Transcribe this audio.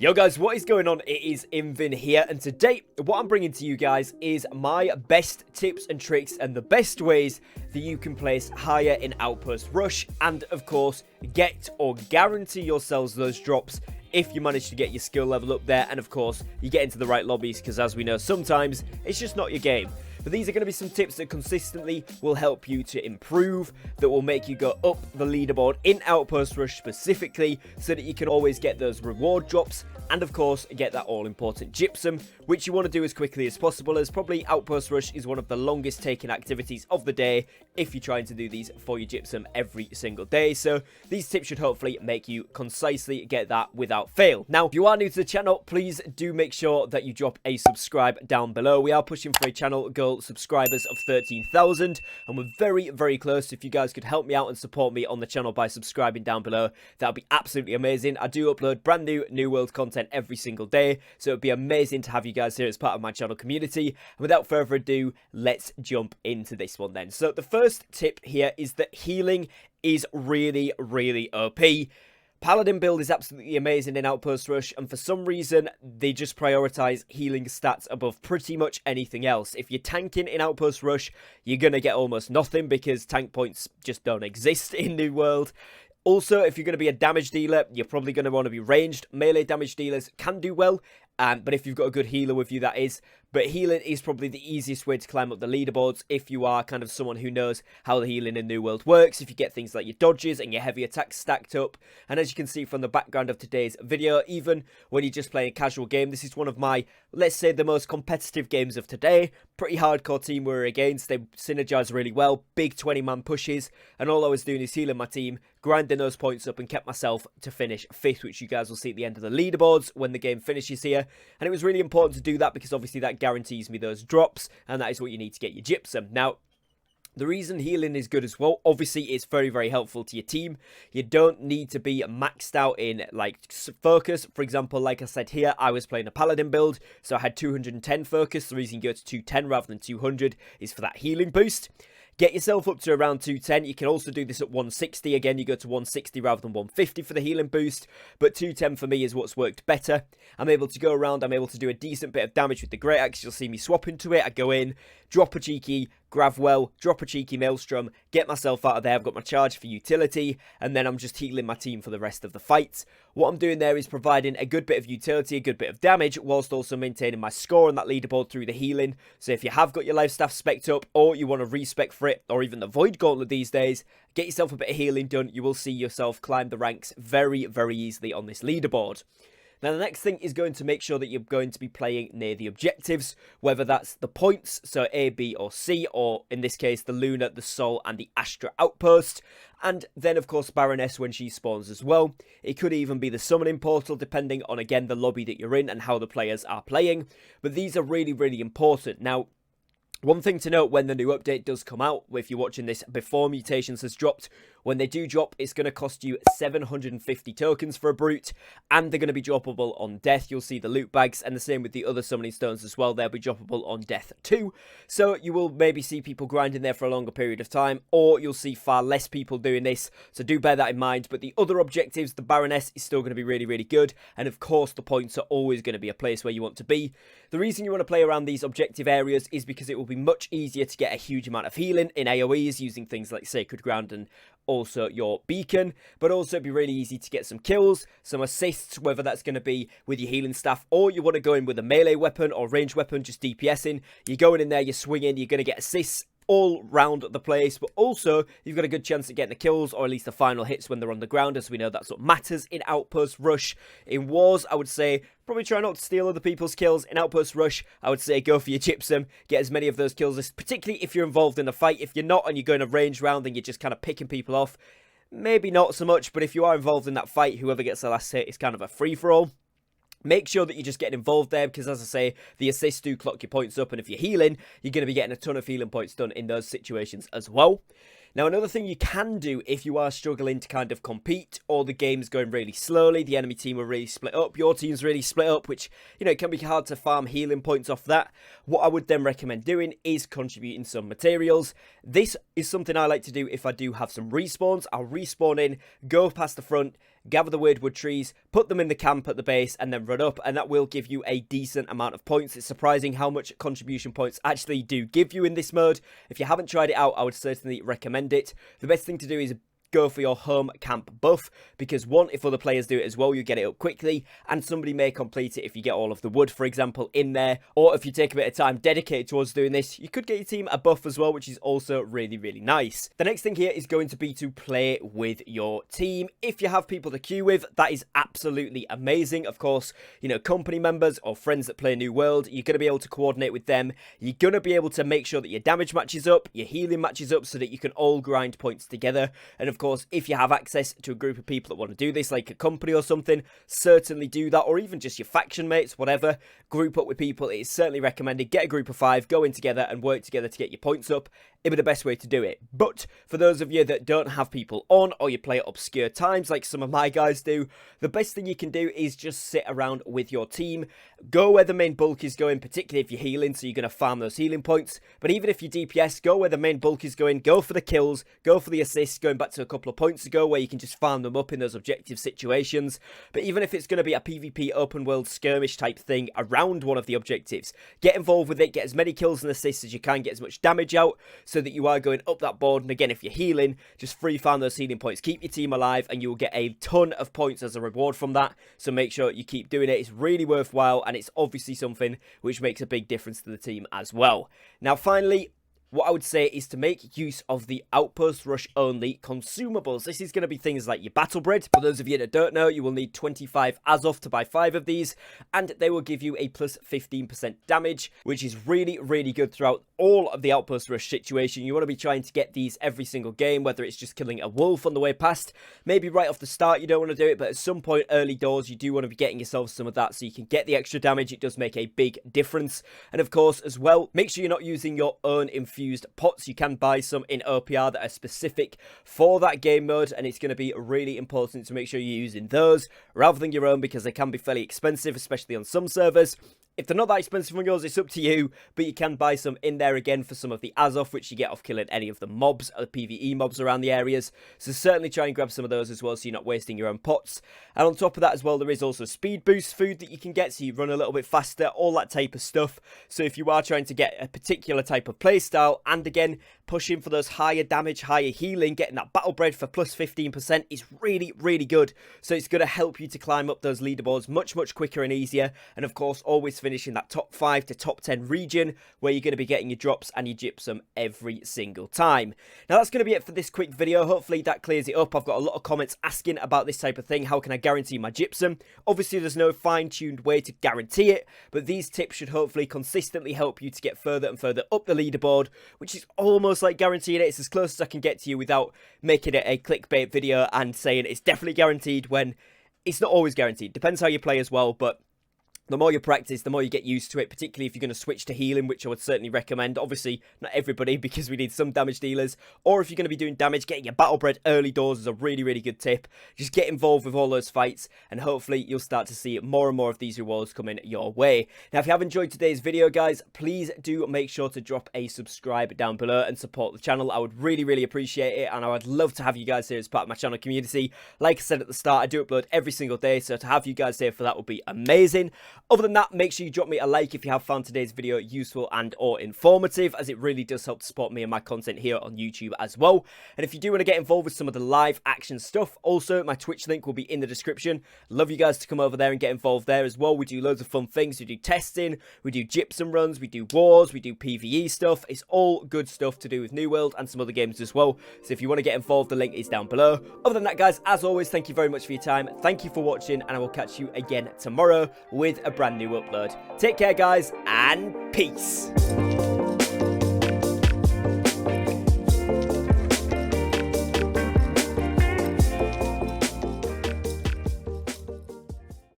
Yo guys, what is going on? It is Invin here, and today what I'm bringing to you guys is my best tips and tricks and the best ways that you can place higher in Outpost Rush and of course get or guarantee yourselves those drops if you manage to get your skill level up there, and of course you get into the right lobbies, because as we know, sometimes it's just not your game. But these are going to be some tips that consistently will help you to improve, that will make you go up the leaderboard in Outpost Rush specifically, so that you can always get those reward drops, and of course get that all-important Gypsum, which you want to do as quickly as possible, as probably Outpost Rush is one of the longest taking activities of the day if you're trying to do these for your Gypsum every single day. So these tips should hopefully make you concisely get that without fail. Now, if you are new to the channel, please do make sure that you drop a subscribe down below. We are pushing for a channel goal subscribers of 13,000, and we're very close. If you guys could help me out and support me on the channel by subscribing down below, that would be absolutely amazing. I do upload brand new world content every single day, so it would be amazing to have you guys here as part of my channel community. And without further ado, let's jump into this one then. So the first tip here is that healing is really OP. Paladin build is absolutely amazing in Outpost Rush, and for some reason, they just prioritize healing stats above pretty much anything else. If you're tanking in Outpost Rush, you're going to get almost nothing, because tank points just don't exist in New World. Also, if you're going to be a damage dealer, you're probably going to want to be ranged. Melee damage dealers can do well, but if you've got a good healer with you, that is. But healing is probably the easiest way to climb up the leaderboards if you are kind of someone who knows how the healing in New World works, if you get things like your dodges and your heavy attacks stacked up. And as you can see from the background of today's video, even when you're just playing a casual game, this is one of my, let's say, the most competitive games of today. Pretty hardcore team we're against. They synergize really well, big 20-man pushes, and all I was doing is healing my team, grinding those points up, and kept myself to finish 5th, which you guys will see at the end of the leaderboards when the game finishes here. And it was really important to do that, because obviously that guarantees me those drops, and that is what you need to get your Gypsum. Now, the reason healing is good as well, obviously it's very helpful to your team. You don't need to be maxed out in like focus. For example, like I said here, I was playing a Paladin build, so I had 210 focus. The reason you go to 210 rather than 200 is for that healing boost. Get yourself up to around 210. You can also do this at 160. Again, you go to 160 rather than 150 for the healing boost. But 210 for me is what's worked better. I'm able to go around. I'm able to do a decent bit of damage with the Great Axe. You'll see me swap into it. I go in, drop a cheeky Gravwell, drop a cheeky Maelstrom, get myself out of there. I've got my charge for utility, and then I'm just healing my team for the rest of the fight. What I'm doing there is providing a good bit of utility, a good bit of damage, whilst also maintaining my score on that leaderboard through the healing. So if you have got your life staff spec'd up, or you want to respec for it, or even the Void Gauntlet these days, get yourself a bit of healing done. You will see yourself climb the ranks very easily on this leaderboard. Now, the next thing is going to make sure that you're going to be playing near the objectives, whether that's the points, so A, B, or C, or in this case, the Luna, the Sol, and the Astra Outpost. And then, of course, Baroness when she spawns as well. It could even be the Summoning Portal, depending on, again, the lobby that you're in and how the players are playing. But these are really important. Now, one thing to note when the new update does come out, if you're watching this before Mutations has dropped, when they do drop, it's going to cost you 750 tokens for a Brute, and they're going to be droppable on death. You'll see the loot bags, and the same with the other summoning stones as well. They'll be droppable on death too. So you will maybe see people grinding there for a longer period of time, or you'll see far less people doing this. So do bear that in mind. But the other objectives, the Baroness is still going to be really good, and of course the points are always going to be a place where you want to be. The reason you want to play around these objective areas is because it will be much easier to get a huge amount of healing in AoEs using things like Sacred Ground and also your beacon, but also it'd be really easy to get some kills, some assists, whether that's going to be with your healing staff, or you want to go in with a melee weapon or range weapon, just DPSing. You're going in there, you're swinging, you're going to get assists all round the place, but also you've got a good chance at getting the kills, or at least the final hits when they're on the ground. As we know, that's what matters in Outpost Rush. In Wars, I would say probably try not to steal other people's kills. In Outpost Rush, I would say go for your Gypsum, get as many of those kills, particularly if you're involved in a fight. If you're not and you're going a range round and you're just kind of picking people off, maybe not so much. But if you are involved in that fight, whoever gets the last hit is kind of a free-for-all. Make sure that you're just getting involved there, because as I say, the assists do clock your points up, and if you're healing, you're going to be getting a ton of healing points done in those situations as well. Now, another thing you can do if you are struggling to kind of compete, or the game's going really slowly, the enemy team are really split up, your team's really split up, which, you know, it can be hard to farm healing points off that. What I would then recommend doing is contributing some materials. This is something I like to do if I do have some respawns. I'll respawn in, go past the front, gather the weird wood trees, put them in the camp at the base, and then run up, and that will give you a decent amount of points. It's surprising how much contribution points actually do give you in this mode. If you haven't tried it out, I would certainly recommend it. The best thing to do is go for your home camp buff, because one, if other players do it as well, you get it up quickly, and somebody may complete it if you get all of the wood, for example, in there, or if you take a bit of time dedicated towards doing this, you could get your team a buff as well, which is also really, really nice. The next thing here is going to be to play with your team. If you have people to queue with, that is absolutely amazing. Of course, you know, company members or friends that play New World, you're going to be able to coordinate with them. You're going to be able to make sure that your damage matches up, your healing matches up, so that you can all grind points together. And of course, if you have access to a group of people that want to do this, like a company or something, certainly do that, or even just your faction mates, whatever. Group up with people. It is certainly recommended. Get a group of 5, go in together and work together to get your points up. It'd be the best way to do it. But for those of you that don't have people on, or you play at obscure times like some of my guys do, the best thing you can do is just sit around with your team. Go where the main bulk is going, particularly if you're healing, so you're going to farm those healing points. But even if you're DPS, go where the main bulk is going. Go for the kills. Go for the assists, going back to a couple of points ago where you can just farm them up in those objective situations. But even if it's going to be a PvP open world skirmish type thing around one of the objectives, get involved with it. Get as many kills and assists as you can. Get as much damage out, so that you are going up that board. And again, if you're healing, just free farm those healing points. Keep your team alive, and you will get a ton of points as a reward from that. So make sure you keep doing it. It's really worthwhile, and it's obviously something which makes a big difference to the team as well. Now, finally, what I would say is to make use of the Outpost Rush only consumables. This is going to be things like your battle bread. For those of you that don't know, you will need 25 azoth to buy 5 of these, and they will give you a plus 15% damage, which is really, really good throughout all of the Outpost Rush situation. You want to be trying to get these every single game, whether it's just killing a wolf on the way past. Maybe right off the start you don't want to do it, but at some point early doors you do want to be getting yourself some of that so you can get the extra damage. It does make a big difference. And of course, as well, make sure you're not using your own infused pots. You can buy some in OPR that are specific for that game mode, and it's going to be really important to make sure you're using those rather than your own, because they can be fairly expensive, especially on some servers. If they're not that expensive on yours, it's up to you, but you can buy some in there again for some of the azoth, which you get off killing any of the mobs, or the PvE mobs around the areas. So certainly try and grab some of those as well, so you're not wasting your own pots. And on top of that as well, there is also speed boost food that you can get, so you run a little bit faster, all that type of stuff. So if you are trying to get a particular type of playstyle, and again, pushing for those higher damage, higher healing, getting that battle bread for plus 15% is really, really good. So it's going to help you to climb up those leaderboards much, much quicker and easier. And of course, always finish in that top 5 to top 10 region, where you're going to be getting your drops and your gypsum every single time. Now that's going to be it for this quick video. Hopefully that clears it up. I've got a lot of comments asking about this type of thing. How can I guarantee my gypsum? Obviously there's no fine-tuned way to guarantee it, but these tips should hopefully consistently help you to get further and further up the leaderboard, which is almost like guaranteeing it. It's as close as I can get to you without making it a clickbait video and saying it's definitely guaranteed, when it's not always guaranteed. Depends how you play as well, but the more you practice, the more you get used to it, particularly if you're going to switch to healing, which I would certainly recommend. Obviously, not everybody, because we need some damage dealers. Or if you're going to be doing damage, getting your battle bread early doors is a really, really good tip. Just get involved with all those fights, and hopefully you'll start to see more and more of these rewards coming your way. Now, if you have enjoyed today's video, guys, please do make sure to drop a subscribe down below and support the channel. I would really, really appreciate it, and I would love to have you guys here as part of my channel community. Like I said at the start, I do upload every single day, so to have you guys here for that would be amazing. Other than that, make sure you drop me a like if you have found today's video useful and or informative, as it really does help to support me and my content here on YouTube as well. And if you do want to get involved with some of the live action stuff, also my Twitch link will be in the description. Love you guys to come over there and get involved there as well. We do loads of fun things. We do testing, we do gypsum runs, we do wars, we do PvE stuff. It's all good stuff to do with New World and some other games as well. So if you want to get involved, the link is down below. Other than that, guys, as always, thank you very much for your time. Thank you for watching, and I will catch you again tomorrow with a brand new upload. Take care, guys, and peace.